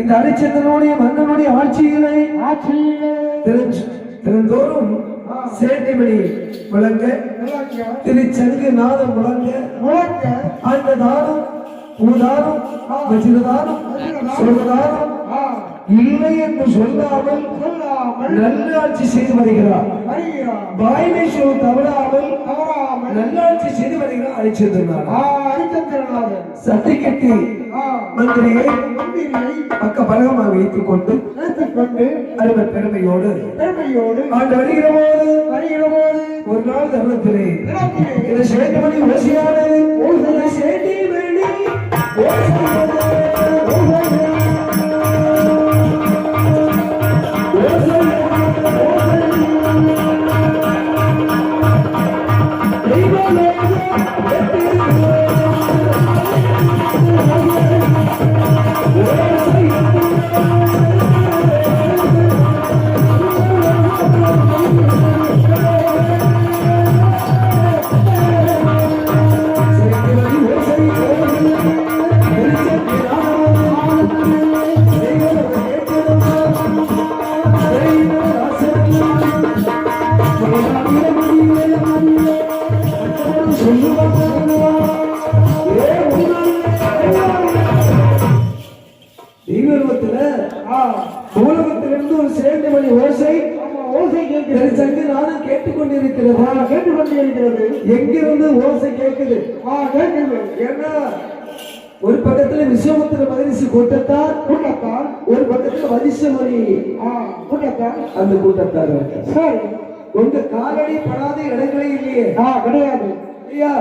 இந்த அரிச்சந்திரனுடைய மன்னனுடைய ஆட்சியிலே தினந்தோறும் சேட்டிமணி விளங்க திருச்சங்கு நாதம் முழங்க அந்த தானம் பூதானம் வஜ்ரதானம் சொல்வதானம் இல்லை என்று சொல்லாமல் நல்லாட்சி செய்து வருகிறார். வாய்மை சொல் தவறாமல் நல்லாட்சி செய்து வருகிறார் அரிச்சந்திரனார். சட்டை கட்டி மந்திரியை பக்க பலகமாக வைத்துக் கொண்டு அறிவர் பெருமையோடு ஆண்டு வருகிற போது ஒரு நாள் தருணத்திலே இந்த சேட்டுமணி ஓசையானது சேட்டிமணி மூலகத்திலிருந்து ஒரு சேட்டுமணி ஓசை நானும் கேட்டுக்கொண்டிருக்கிறது. எங்கிருந்து ஓசை கேட்குது? ஏன்னா ஒரு பக்கத்துல விஸ்வாமித்திர மகரிஷி கூட்டத்தார், ஒரு பக்கத்துல வதிஷ்டமணி கூட்டத்தார், அந்த கூட்டத்தார் சரி உங்க காலடி படாத இடங்களே இல்லையே? கிடையாது இல்லையா?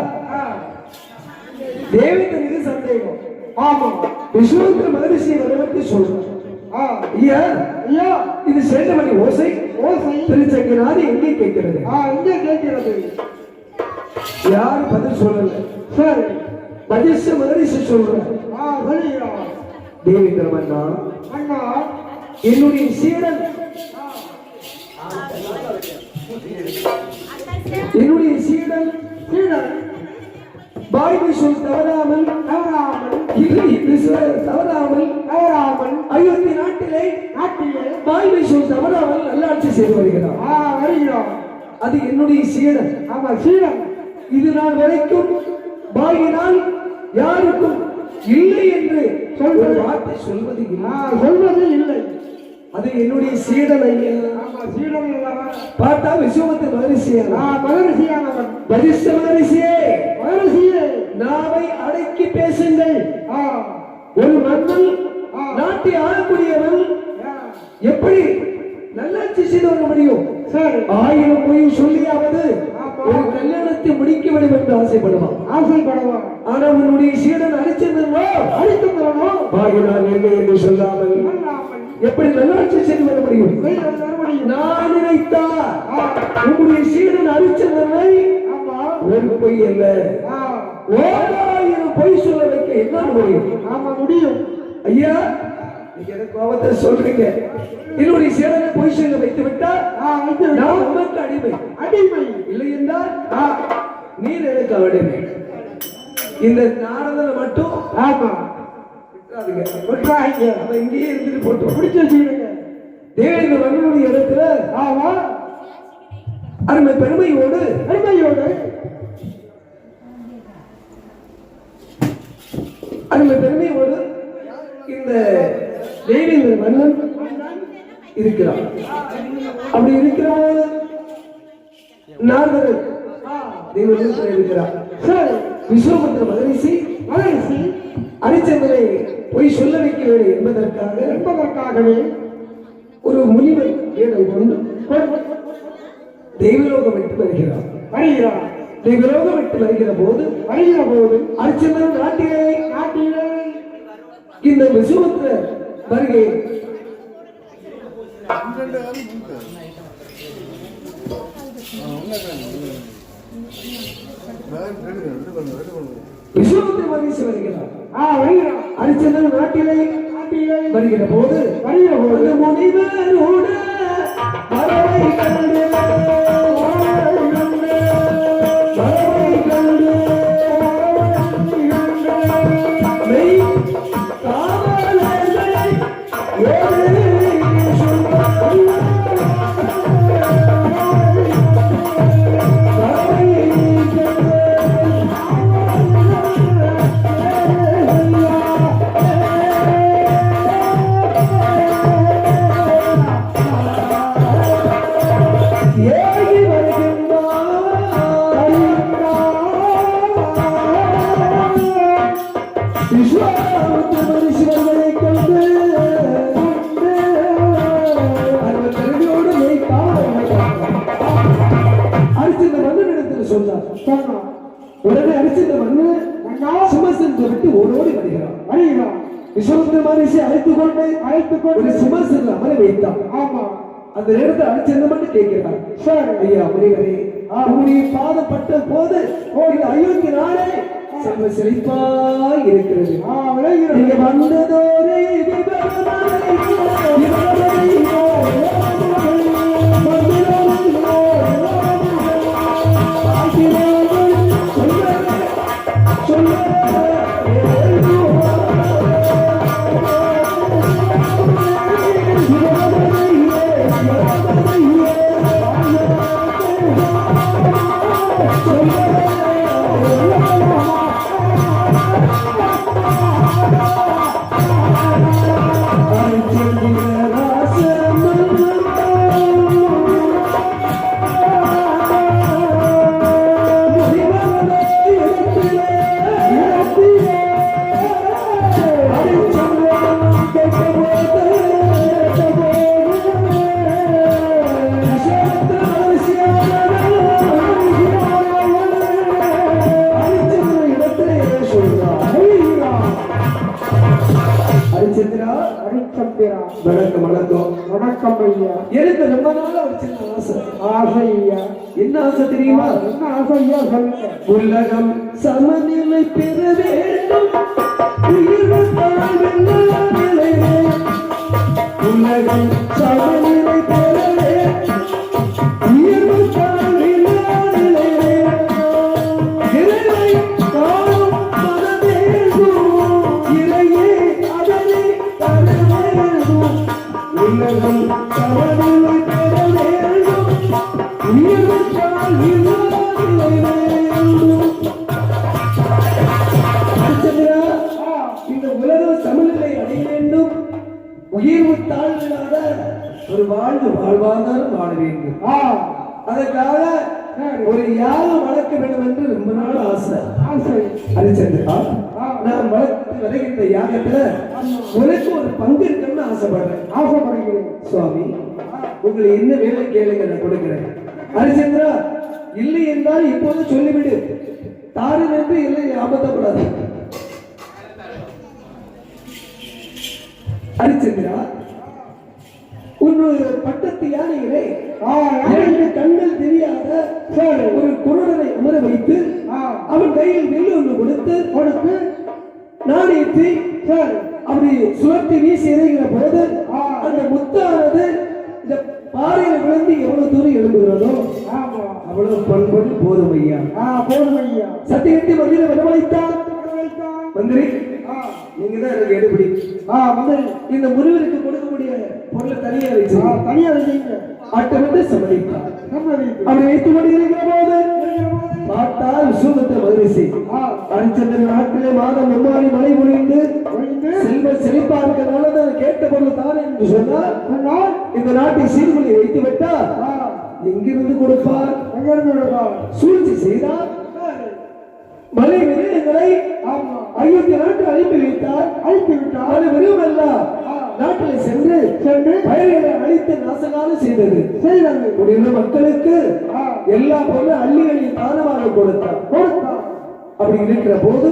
தேவேந்திரனுக்கு சந்தேகம். ஆமா, விஸ்வாமித்திர மகரிஷி வரவழைத்து சொல்றேன், ஐயா ஐயா இது சேட்டுமணி ஓசை ஓசை திருச்சங்கினாது எங்கே கேட்கிறது? இங்கே கேட்கிறது. யாரும் பதில் சொல்லல. சரி, பதிஷ மகரிஷி சொல்ற. சொல்லுகிறார். தேவேந்திர மன்னா, அண்ணா, என்னுடைய சீடன் என்னுடைய சீடன் சீடன் பாய்மை சொல் தவறாமல் தவறாமல் அயோத்தி நாட்டிலே பாய்மை சொல் தவறாமல் நல்லாட்சி செய்து வருகிறார். வருகிறார். அது என்னுடைய சீடன். ஆமா, சீடன். இது நாள் வரைக்கும் பாயினால் யாருக்கும் இல்லை என்று ஒரு வார்த்தை சொல்வது இல்லை. அது என்னுடைய சீடன் ஐயா. சீடன் பார்த்தா விஸ்வமத்து மகரிஷியானவன். வரிஷ்ட மகரிஷியே, மகரிஷியே, நாவை அடக்கி பேசுங்கள். ஒரு மன்னன் நாட்டை ஆளக்கூடியவன் எப்படி நல்லாட்சி செய்து வர முடியும்? சரி, 1000 பொய் சொல்லியாவது ஒரு கல்யாணத்தை முடிக்க வேண்டும் என்று ஆசைப்படுவான். ஆனா உன்னுடைய சீடன் அழிச்சிருந்தோ பாகினால் என்ன என்று சொல்லாமல் எப்படி நல்லாட்சி செய்து வர முடியும்? நான் நினைத்தார் உங்களுடைய சீடன் அழிச்சதனை ஒரு பொய் அல்ல, 1000 பொய் சொல்ல வைக்க என்ன முடியும்? முடியும் ஐயா. நீங்க எனக்கு கோபத்தை சொல்றீங்க. என்னுடைய சீடனை பொய் சொல்ல வைத்து விட்டால் நான் உனக்கு அடிமை இல்லை என்றால் நீர் எனக்கு அடிமை. இந்த நாரதனை மட்டும் அவன் இங்கேயே இருந்துட்டு போட்டோம். பிடிச்ச வச்சுக்கிடுங்க. தேவேந்திர மன்னனுடைய இடத்துல அருமை பெருமையோடு இந்த தேவேந்திர மன்னன் இருக்கிறான். அப்படி இருக்கிறான். நாரதர் தேவலோகத்தில் இருக்கிறார். விஸ்வமித்திர மகரிஷி ஹரிச்சந்திரனை போய் சொல்ல வைக்க வேண்டும் என்பதற்காகவே ஒரு முனிவர் வேடம் கொண்டு தெய்வலோகம் விட்டு வருகிறார். தெய்வலோகம் விட்டு வருகிற போது ஹரிச்சந்திரன் நாட்டிலே இந்த விஸ்வமித்திர வருகை விஸ்வமித்திர மகரிஷி வருகிறார். ஹரிச்சந்திரன் நாட்டிலே வருகிற போது முனிவரோடு வரவை கண்டு உடனே ஹரிச்சந்திர மன்னன் சிம்மசனத்தை விட்டு ஓடோடி வருகிறான். விஸ்வமித்திர மகரிஷி அழைத்துக் கொண்டு சிம்மசனத்தில் அமர வைத்தான். அந்த நேரத்தில் ஹரிச்சந்திர மன்னன் கேட்கிறார், ஐயா முனிவரே, உங்களுடைய பாதம் பட்ட போது அயோத்தி நாடே செல்வ செழிப்பாய் இருக்கிறது. நீங்க வந்ததோரே வணக்கம். வணக்கம் ஐயா. எனக்கு ரொம்ப நாளா ஒரு சின்ன ஆசை. ஆசை ஐயா. என்ன ஆசை தெரியுமா? என்ன ஆசை ஐயா சொல்லுங்க. உலகம் சமநிலை பெற வேண்டும், உயிர் வாழ்வெல்லாம் நிலை வேண்டும். உலகம் சமநிலை பெற வேண்டும், உயிர் வாழ்வெல்லாம் நிலை வேண்டும். இறைவை காணும் மன வேண்டும், இறையே அதனை தர வேண்டும். உலகம் சமநிலை பெற வேண்டும், உயிர் வாழ்வெல்லாம் நிலை வேண்டும். இந்த உலகம் சமநிலை அடைய வேண்டும், உயர்வு தாழ்வில்லாத ஒரு வாழ்வாதாரம் வாழ வேண்டும். அதற்காக ஒரு யாகம் வளர்க்க வேண்டும் என்று ரொம்ப நாள் ஆசை. ஹரிச்சந்திரா, நான் வளர்த்து வருகின்ற யாகத்துல உனக்கு ஒரு பங்கு இருக்கணும்னு ஆசைப்படுறேன். சுவாமி, உங்களை என்ன வேலை கேளுங்க, நான் கொடுக்கிறேன். ஹரிச்சந்திரா, இல்லை என்றால் இப்போது சொல்லிவிடு, தாரு என்று இல்லை ஆபத்தப்படாது. ஹரிச்சந்திரா, உன்னுடைய பட்டத்து யானைகளை கண்கள் தெரியாத ஒரு குருடனை அமர வைத்து அவன் கையில் நெல் ஒன்று கொடுத்து நாணயத்தை அப்படி சுழற்றி வீசி எறிகிற போது அந்த முத்தானது இந்த பாறையில விழுந்து எவ்வளவு தூரம் எழும்புகிறதோ அவ்வளவு பண்பொருள் போதும் ஐயா. சத்தியத்தை மந்திரி வரவழைத்தான். மந்திரி, நீங்க தான் எனக்கு எடுபடி. இந்த முருகனுக்கு கொடுக்கக்கூடிய பொருளை தனியா வச்சு ஆட்டமிட்டு சம்மதித்தார். அப்படி வைத்துக் கொண்டிருக்கிற போது பார்த்தால் விசுவத்தை மகிழ்ச்சி. ஹரிச்சந்திரன் நாட்டிலே மாதம் மும்மாறி மழை பொழிந்து செல்வ செழிப்பா இருக்கிறதுனால தான் கேட்ட பொருள் தான் என்று சொன்னால் இந்த நாட்டை சீர்குலையை வைத்து விட்டார். எங்கிருந்து கொடுப்பார்? சூழ்ச்சி செய்தார். மலை விருதுகளை அயோத்தி நாட்டு அனுப்பி வைத்தார். அது விரும்பல்ல, நாட்டில் சென்று பயிர்களை அழித்து நாசகாலம் செய்தது. மக்களுக்கு எல்லா பொருளும் அள்ளிகளை தானமாக கொடுத்தார். அப்படி இருக்கிற போது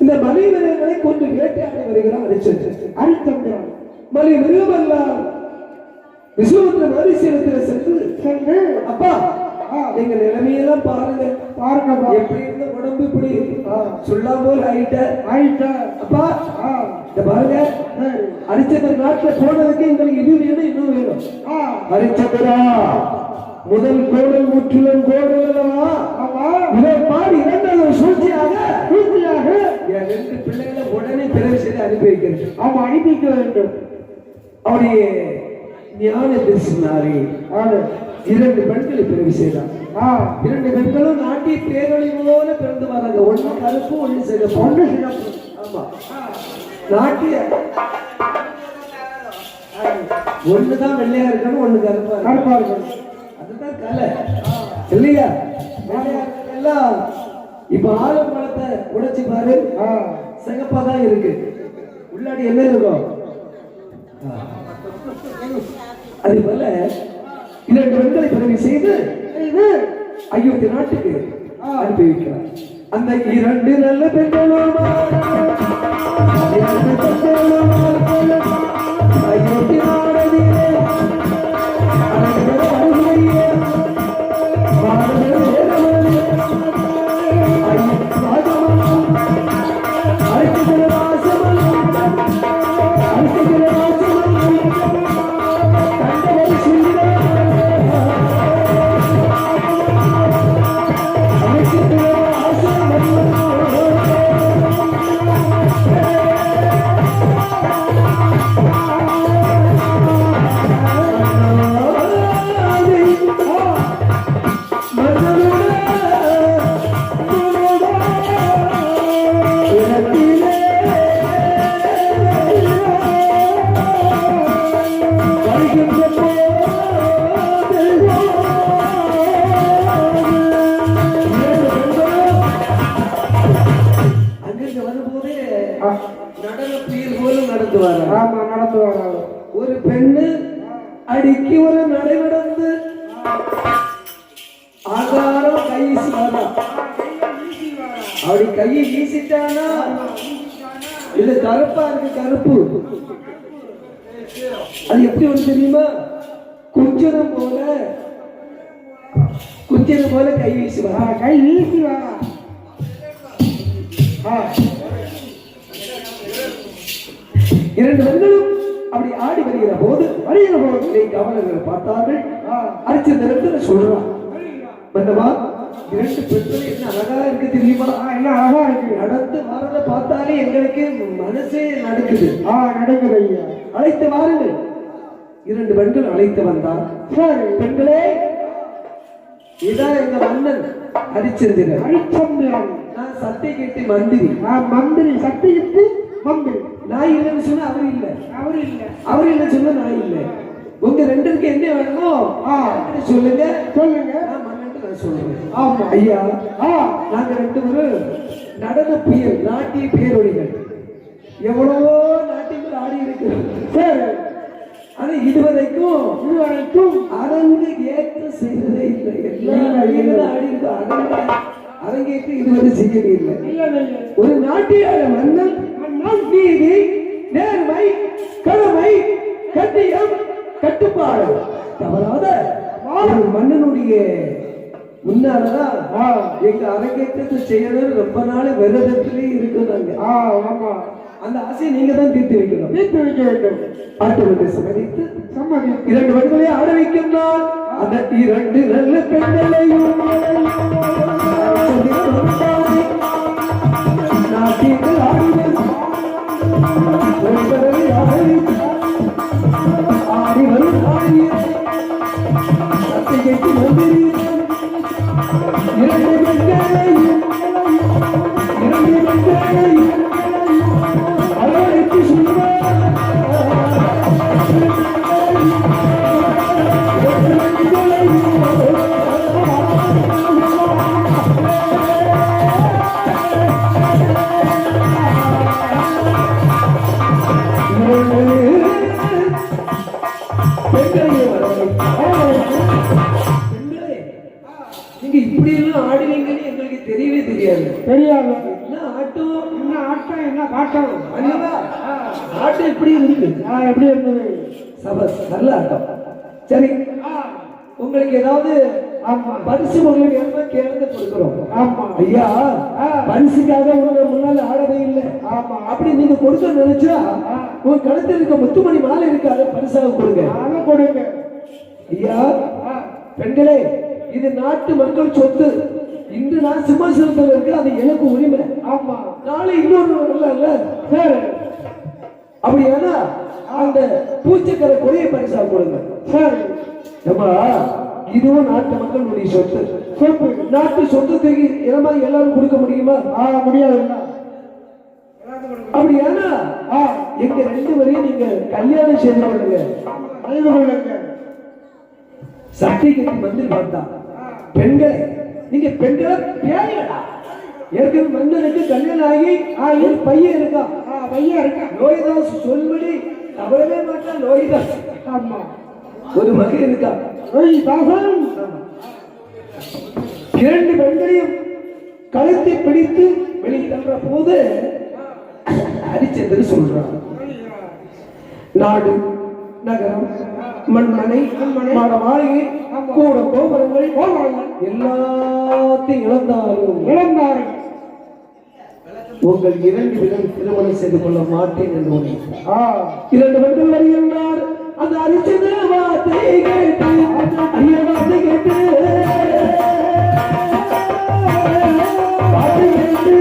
இந்த மலை விருதுகளை கொண்டு வேட்டையாடி வருகிறார் ஹரிச்சந்திரன். மலை விரும்பல்ல விசுவத்திர மறுசீலத்தில் சென்று அப்பா, எங்க நிலைமையெல்லாம் பாருங்க, எப்படி இருந்த உடம்பு இப்படி சொல்லாம ஆயிட்ட அப்பா. இந்த பாருங்க, ஹரிச்சந்திரன் நாட்டுல போனதுக்கு எங்களுக்கு இது வேணும், இன்னும் வேணும். ஹரிச்சந்திரா, முதல் கோடல் முற்றிலும் கோடல் அல்லவா? இதை பாடி இரண்டாவது சூழ்ச்சியாக என் 2 பிள்ளைகளை உடனே பிறகு செய்து அனுப்பி வைக்கிறது. அனுப்பி வைக்க வேண்டும். அவருடைய ஞான தரிசனாரி 2 பெண்களை பிறகு செய்தார். 2 பெண்களும் நாட்டிய பேரொழி போல பிறந்து வராங்க. ஒண்ணு கருப்பு, ஒண்ணு சிகப்பு. ஆமா, நாட்டிய ஒண்ணுதான் வெள்ளையா இருக்கணும், ஒண்ணு கருப்பா இருக்கணும். அதுதான் கலை இல்லையா? எல்லாம் இப்ப ஆலம்பழத்தை உடைச்சு பாரு, சிகப்பா தான் இருக்கு. உள்ளாடி என்ன இருக்கும்? அது போல 2 பெண்களை பிறவி செய்து அயோத்தி நாட்டுக்கு அனுப்பி வைக்கிறார். அந்த 2 நல்ல பெண்களும் அயோத்தி நாடதிலே ஒரு பெண்ணு அடிக்கு ஒரு நடை நடந்து ஆதாரம் கை அப்படி கையை வீசிட்டானா இது கருப்பா இருக்கு. கருப்பு அது எப்படி வந்து தெரியுமா? குஞ்சனம் போல கை வீசுவா. கை வீசி வா. இரண்டு பெண்களும் அப்படி ஆடி வருகிற போது கவனங்கள் பார்த்தார்கள். அரிச்சந்திரன் சொல்றான், மன்னவா, இரண்டு பெண்கள் என்ன அழகா இருக்கு தெரியுமா? என்ன அழகா இருக்கு. நடந்து வரத பார்த்தாலே எங்களுக்கு மனசே நடக்குது. நடக்குது ஐயா. அழைத்து வாருங்கள். இரண்டு பெண்கள் அழைத்து வந்தார். சரி பெண்களே, இதான் எங்க மன்னன் ஹரிச்சந்திரன். ஹரிச்சந்திரன். நான் சட்டை கட்டி மந்திரி. மந்திரி. சட்டை கட்டி மந்திரி. நான் இல்லைன்னு சொன்னா அவர் இல்ல. அவர் இல்ல சொன்னா நான் இல்ல. உங்க ரெண்டுக்கு என்ன வேணுமோ சொல்லுங்க. நான் மன்னன் நான் சொல்றேன். ஆமா ஐயா, நாங்க ரெண்டு பேரும் நடன புயல் நாட்டிய பேரொழிகள் எவ்வளவோ நாட்டியங்கள் ஆடி இருக்கிறோம். சரி, ஆனா இதுவரைக்கும் அரங்கு ஏற்ற செய்ததே இல்லை. எல்லாம் ஆடி இருக்கு. அரங்கேற்று இதுவரை செய்யவே இல்லை. ஒரு நாட்டிய மன்னன் நீதி, நேர்மை, கடமை, கட்டியம், கட்டுப்பாடு தவறாத ஒரு மன்னனுடைய முன்னாலதான் எங்க அரங்கேற்றத்தை செய்யணும். ரொம்ப நாள் விரதத்திலே இருக்கிறாங்க. அந்த ஆசையை நீங்க தான் தீர்த்து வைக்கணும். தீர்த்து வைக்க வேண்டும். ஆட்டத்தை சம்மதித்து இரண்டு பெண்களை ஆட வைக்கும் நாள் அந்த இரண்டு நல்ல பெண்களையும் நாட்டியங்கள் ஆடி வரும் சத்தை கட்டி மந்திரி இரண்டு பெண்களையும் அவளுக்கு சொல்வார். நீங்க இப்படி எல்லாம் ஆடுவீங்கன்னு எங்களுக்கு தெரியவே தெரியாது. என்ன ஆட்டம், என்ன பாட்டம், ஆட்டம் எப்படி இருக்கு? எப்படி இருந்தது? சபஸ், நல்ல ஆட்டம். சரி, உங்களுக்கு ஏதாவது பரிசு உங்களுக்கு கேட்டு கொடுக்கிறோம். ஆமா ஐயா, பரிசுக்காக உங்களை முன்னால ஆடவே இல்லை. ஆமா, அப்படி நீங்க கொடுக்க நினைச்சா உங்க கழுத்தில் இருக்க முத்துமணி மாலை இருக்கு, அதை பரிசாக கொடுங்க. ஐயா, பெண்களே, இது நாட்டு மக்கள் சொத்து. இன்று நான் சிம்மாசனத்தில் இருக்கு, அது எனக்கு உரிமை. ஆமா, நாளை இன்னொரு இல்ல. அப்படியானா அந்த பூச்சக்கரை கொடியை பரிசாக கொடுங்க. சரி, ஏமா, இதுவும் நாட்டு மக்களுடைய சொத்து. நாட்டு சொத்துக்கு எல்லாரும் கொடுக்க முடியுமா? முடியாது. அப்படியானா எங்க ரெண்டு வரையும் நீங்க கல்யாணம் செய்து கொள்ளுங்க. சட்டை கட்டி மந்திரி பார்த்தா பெண்களை, நீங்க பெண்களை பேரையடா. ஏற்கனவே மன்னனுக்கு கல்யாணம் ஆகி பையன் இருக்கா. லோகிதாஸ் சொல்படி தவறவே மாட்டான். லோகிதாஸ். ஆமா, ஒரு மகன் இருக்கா. இரண்டு பெண்களையும் கழுத்தை பிடித்து வெளியிட்ட போது ஹரிச்சந்திரன் சொல்றான், நாடு, நகரம், மண்மனை, மாளிகை, கூட கோபுரங்கள் எல்லாத்தையும் இழந்தார்கள். உங்கள் இரண்டு பேரும் திருமணம் செய்து கொள்ள மாட்டேன் என்று இரண்டு பெண்கள் வருகின்றார். அந்த ஹரிச்சந்திர வார்த்தை கேட்டு, ஐயா வார்த்தை கேட்டு, வார்த்தை கேட்டு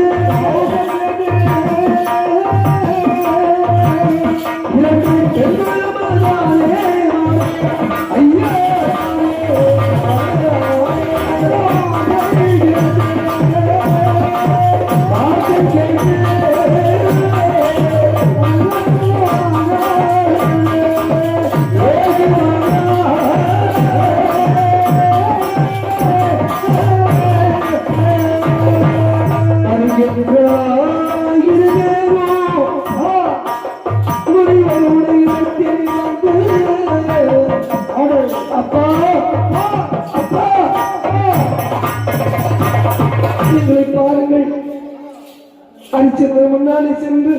முன்னாலே சென்று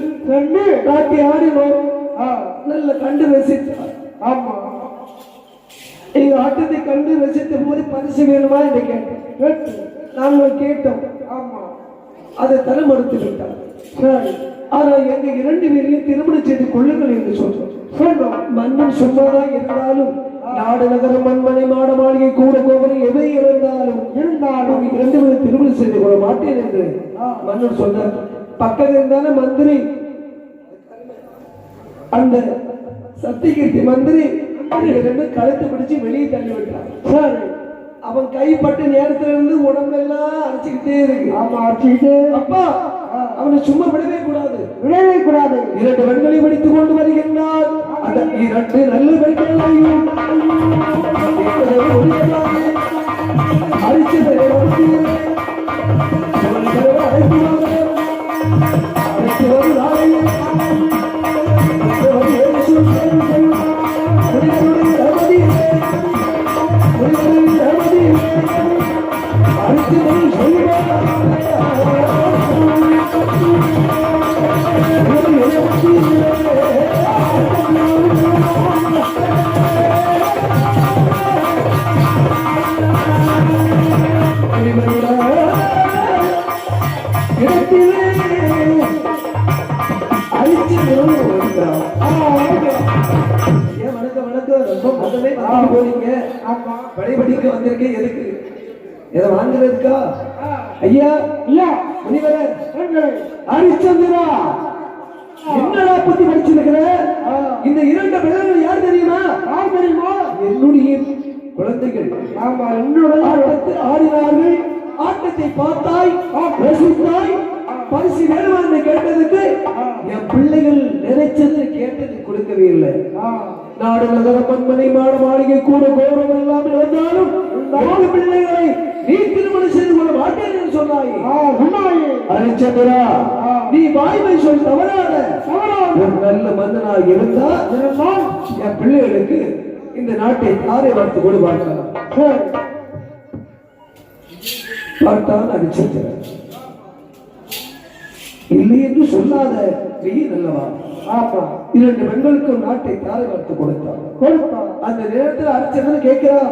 காட்டி ஆடினோம். மன்னல்ல கண்டு ரசித்தார். ஆமா. எங்க ஆட்டத்தை கண்டு ரசித்த போது பரிசு வேணுமா என்று கேட்டேன். நாங்கள் கேட்டோம். ஆமா. அதை தர மறுத்து விட்டார். சரி. ஆனால் எங்க 2 பேரையும் திருமணம் செய்து கொள்ளுங்கள் என்று சொன்னோம். மன்னன் சொன்னதாக இருந்தாலும் நாடு நகரம் மண்மனை மாட மாளிகை கூட கோபுரம் எவை இருந்தாலும் 2 பேரும் திருமணம் செய்து கொள்ள மாட்டேன் என்று மன்னன் சொன்னார். பக்கத்தில் இருந்தான மந்திரி, அந்த சத்தியகீர்த்தி மந்திரி 2 கழுத்து பிடிச்சு வெளியே தள்ளி விட்டான். சரி. அவன் கைப்பட்ட நேரத்துல இருந்து உடம்பெல்லாம் அரைச்சுக்கிட்டே இருக்கு. ஆமா, அரைச்சுக்கிட்டே. அப்பா அவனை சும்மா விடவே கூடாது. 2 பெண்களை படித்துக் கொண்டு வருகின்றார். அந்த 2 நல்ல பெண்களையும் படிக்க வந்திருக்கேன். எதுக்கு? எதை வாங்குறதுக்கா? ஐயா ஐயா முனிவரே, ஹரிச்சந்திரா, என்னடா பத்தி படிச்சிருக்கிற? இந்த 2 பிள்ளைகள் யார் தெரியுமா? யார் தெரியுமா? என்னுடைய குழந்தைகள். ஆமா, என்னுடைய ஆடினார்கள். ஆட்டத்தை பார்த்தாய், ரசித்தாய், பரிசு வேணுமா என்று கேட்டதுக்கு என் பிள்ளைகள் நினைச்சது கேட்டது கொடுக்கவே இல்லை. நாடு நகர மண்மனை மாட மாளிகை கூட கௌரவம் இல்லாமல் இருந்தாலும் 4 பிள்ளைகளை நீ திருமணம் செய்து கொள்ள மாட்டேன் என்று சொன்னாய். ஹரிச்சந்திரா, நீ வாய்மை சொல் தவறாத ஒரு நல்ல மன்னனாக இருந்தா என் பிள்ளைகளுக்கு இந்த நாட்டை தாரை வார்த்து கொடு பார்க்கலாம். பார்த்தான் ஹரிச்சந்திரா. இல்லை என்று சொல்லாத வெயில் அல்லவா? 2 பெண்களுக்கும் நாட்டை தாரை வார்த்து கொடுத்தான். அந்த நேரத்தில் ஹரிச்சந்திரன் கேட்கிறான்,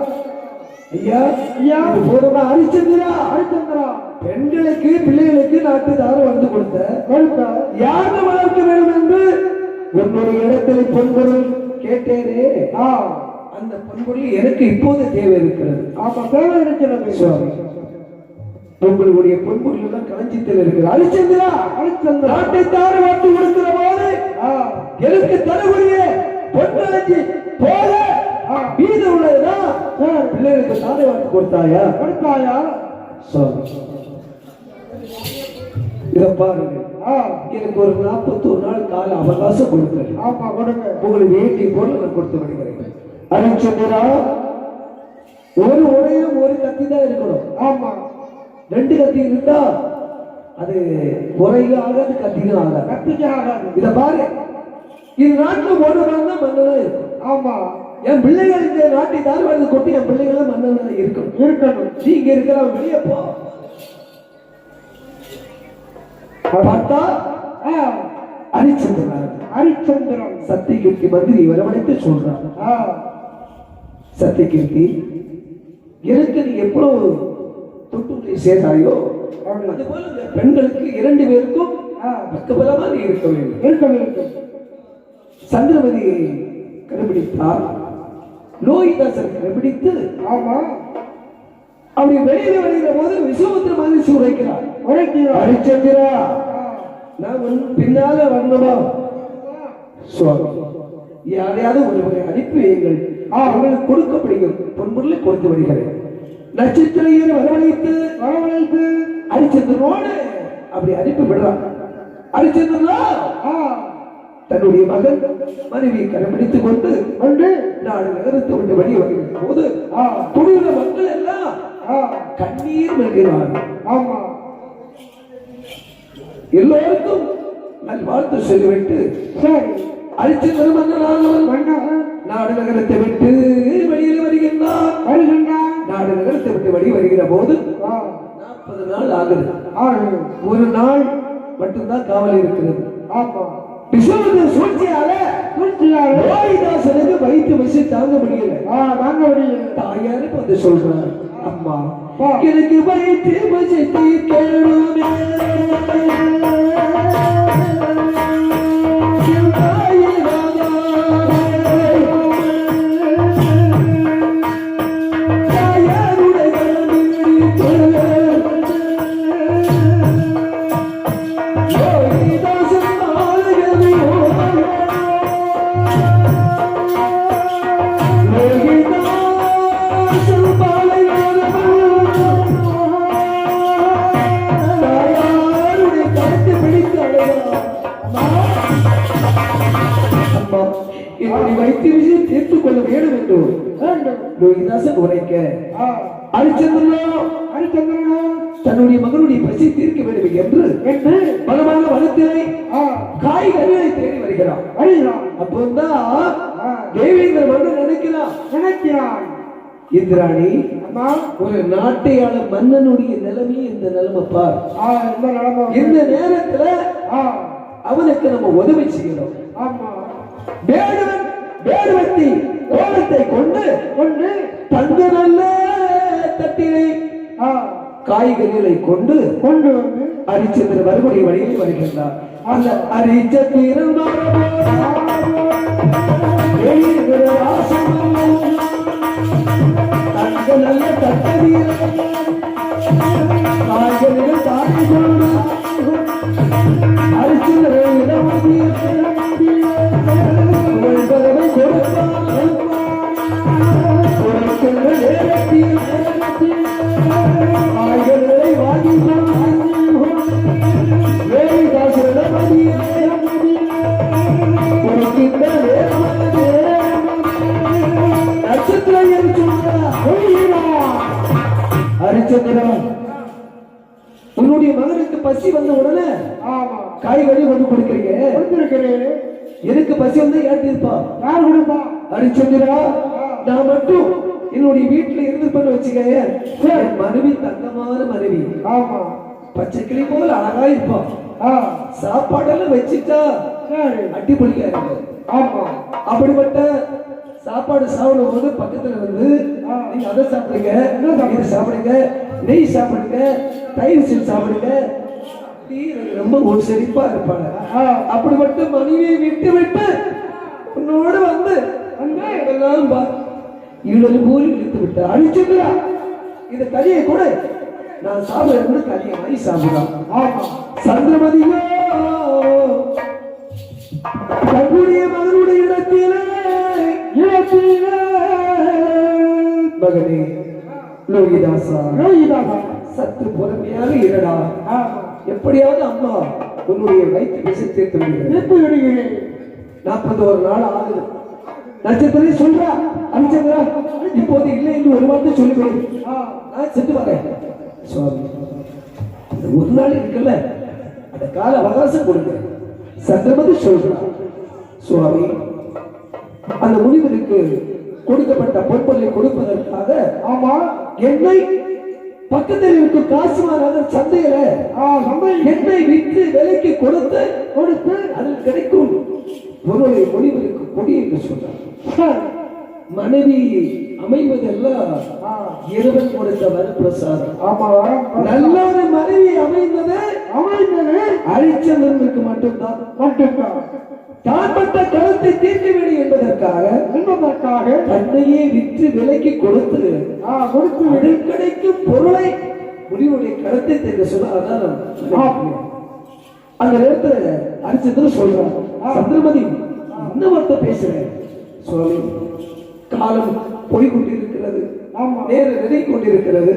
ஐயா ஐயா போதுமா? ஹரிச்சந்திரா, பெண்களுக்கு பிள்ளைகளுக்கு நாட்டு தாரை வார்த்து கொடுத்த யாரு வளர்க்க வேண்டும் என்று உன்னுடைய இடத்துல பொன்பொருள் கேட்டேனே, அந்த பொன்பொருள் எனக்கு இப்போது தேவை இருக்கிறது. தேவை இருக்கிறது. உங்களுடைய பொன்பொருள் எல்லாம் களஞ்சியத்தில் இருக்கிறது. ஹரிச்சந்திரா, நாட்டை தாரை வார்த்து கொடுக்கிற போது எனக்கு தரக்கூடிய பொன்களஞ்சி போல மீது உள்ளதுனா பிள்ளைகளுக்கு தாரை வார்த்து கொடுத்தாயா? இத பாருங்க, எனக்கு ஒரு 41 நாள் கால அவகாசம் கொடுக்கிறேன். உங்களுக்கு வேண்டிய பொருள் நான் கொடுத்து வருகிறேன். ஹரிச்சந்திரா, ஒரு உடையும் ஒரு கத்தி தான் இருக்கணும். ஆமா, 2 கத்தி இருந்தா அது உரைக ஆகாது, கத்திகள் ஆகாது. கத்திகள் ஆகாது. இத பாரு, இது நாட்டில் ஒரு மன்னனா இருக்கும். ஆமா, என் பிள்ளைகள் இந்த நாட்டை தாழ்வாழ்ந்து கொண்டு என் பிள்ளைகள் மன்னனா இருக்கணும். நீங்க இருக்கிற வெளியே போ. பார்த்தா ஹரிச்சந்திரன் சத்தியகீர்த்தி மந்திரி வரவழைத்து சொல்றான், சத்தியகீர்த்தி, எனக்கு நீ எவ்வளவு தொட்டுங்களை சேர்ந்தாயோ அதுபோல பெண்களுக்கு 2 பேருக்கும் பக்கபலமா நீ இருக்க வேண்டும். சந்திரமதியை கடைபிடித்தார், லோகிதாசன் கடைபிடித்து அப்படி வெளியில வருகிற போது விஸ்வாமித்திர மகரிஷி உரைக்கிறார், ஹரிச்சந்திரா, நான் பின்னால வரணுமா? சுவாமி, யாரையாவது ஒருவரை அனுப்பி வையுங்கள், அவர்களுக்கு கொடுக்கப்படுகிற பொன்பொருளை கொடுத்து வருகிறேன். நட்சத்திரையை வரவழைத்து ஹரிச்சந்திரனோடு அப்படி அனுப்பி விடுறான். ஹரிச்சந்திரா தன்னுடைய மகன் மனைவியை கடைபிடித்துக் கொண்டு நாடு நகரத்தை விட்டு வெளியே வருகிற போது குடியுள்ள மக்கள் எல்லாம் கண்ணீர் மல்கிறார்கள். எல்லோருக்கும் நல்வாழ்த்து சொல்லிவிட்டு ஹரிச்சந்திரன் மன்னனானவன் நாடு நகரத்தை விட்டு வெளியில் வருகின்றார். நாடு நகரத்தை விட்டு வெளியே வருகிற போது 40 நாள் ஆகுது. ஒரு நாள் மட்டும்தான் காவல் இருக்கிறது. விஸ்வநாத சூழ்ச்சியால சூழ்ச்சியால ரோஹிதாசனுக்கு வயிற்று வச்சு தாங்க முடியல. தாங்க முடியல. தாயாருக்கு வந்து சொல்றான், அம்மா ஆ. எனக்கு வயிற்று வச்சு தீர்க்கணுமே. என்னுடைய வைத்தியத்தை தீர்த்துக் கொள்ள வேண்டும் என்று ரோஹிதாசன் உரைக்க ஹரிச்சந்திரனோ தன்னுடைய மகனுடைய பசி தீர்க்க வேண்டும் என்று பலமான வனத்திலே காய்கறிகளை தேடி வருகிறான். அப்போதான் தேவேந்திர மன்னன் நினைக்கிறான், இந்திராணி ஒரு நாட்டை ஆள மன்னனுடைய நிலைமை இந்த நிலைமை பார். இந்த நேரத்துல அவனுக்கு நம்ம உதவி செய்யணும். வேடுவத்தி கோலத்தை கொண்டு தங்க நல்ல தட்டினை காய்கறிகளை கொண்டு வந்து ஹரிச்சந்திரன் மறுபடியும் வழியில் வருகின்றார். அந்த ஹரிச்சந்திரன் தங்க நல்ல தட்டடியை காய்கறிகள் தாண்டி கொண்டு ஹரிச்சந்திரன் ஹரிச்சந்திரன் உன்னுடைய மகனுக்கு பசி வந்த உடனே காய்கறி கொண்டு கொடுக்கிறீங்க. எனக்கு பசி வந்து ஏற்றிருப்பா யார் கொடுப்பா? ஹரிச்சந்திரா, நான் மட்டும் என்னுடைய வீட்டுல இருந்திருப்பேன்னு வச்சுக்க, மனைவி தங்கமான மனைவி, பச்சை கிளி போல அழகா இருப்பான். சாப்பாடெல்லாம் வச்சுட்டா அட்டி பிடிக்காது. அப்படிப்பட்ட சாப்பாடு சாப்பிடும் போது பக்கத்துல வந்து நீங்க அதை சாப்பிடுங்க, இதை சாப்பிடுங்க, நெய் சாப்பிடுங்க, தயிர் சீல் சாப்பிடுங்க, ரொம்ப ஒரு செழிப்பா இருப்பாங்க. அப்படிப்பட்ட மனைவியை விட்டு உன்னோட வந்து இவ்வளவு போல் இழுத்து விட்ட அழிச்சுங்களா, இந்த கலியை கூட நான் சாப்பிட கலியை வாங்கி சாப்பிடலாம். சந்திரமதியோ தன்னுடைய மகனுடைய இடத்திலே மகனே லோகிதாசா சற்று பொறுமையாக இருடா. எப்படியாவது அம்மா உன்னுடைய வயிற்று விசை தீர்த்து விடுகிறேன். 41 நாள் ஆகுது. நட்சத்திரம் சொல்றா அனுச்சந்திரா, இப்போது இல்லை என்று ஒரு வார்த்தை சொல்லுவேன், நான் சென்று வரேன். சுவாமி, ஒரு நாள் இருக்குல்ல, அந்த கால அவகாசம் கொடுங்க. சந்திரமதி சொல்றான், சுவாமி, அந்த முனிவருக்கு கொடுக்கப்பட்ட பொற்பொருளை கொடுப்பதற்காக என்னை பக்கத்தில் இருக்கும் காசிமாநகர் சந்தையில என்னை விற்று விலைக்கு கொடுத்து அதில் கிடைக்கும் பொருளை முனிவருக்கு கொடி என்று சொன்னார். மனைவி அமைவதெல்லாம் இறைவன் கொடுத்த வரப்பிரசாதம். நல்ல ஒரு மனைவி அமைந்தது ஹரிச்சந்திரனுக்கு மட்டும்தான். தான் பட்ட கருத்தை தீர்க்க வேண்டும் என்பதற்காக தன்னையே விற்று விலைக்கு கொடுத்து அதில் கிடைக்கும் பொருளை முனிவனுடைய கருத்தை தீர்க்க சொன்னார். அந்த நேரத்துல ஹரிச்சந்திரன் சொல்றான், சந்திரமதி என்ன வார்த்தை பேசுறேன் சுவாமி, காலம் போய்கொண்டிருக்கிறது, நேரம் நிறை கொண்டிருக்கிறது.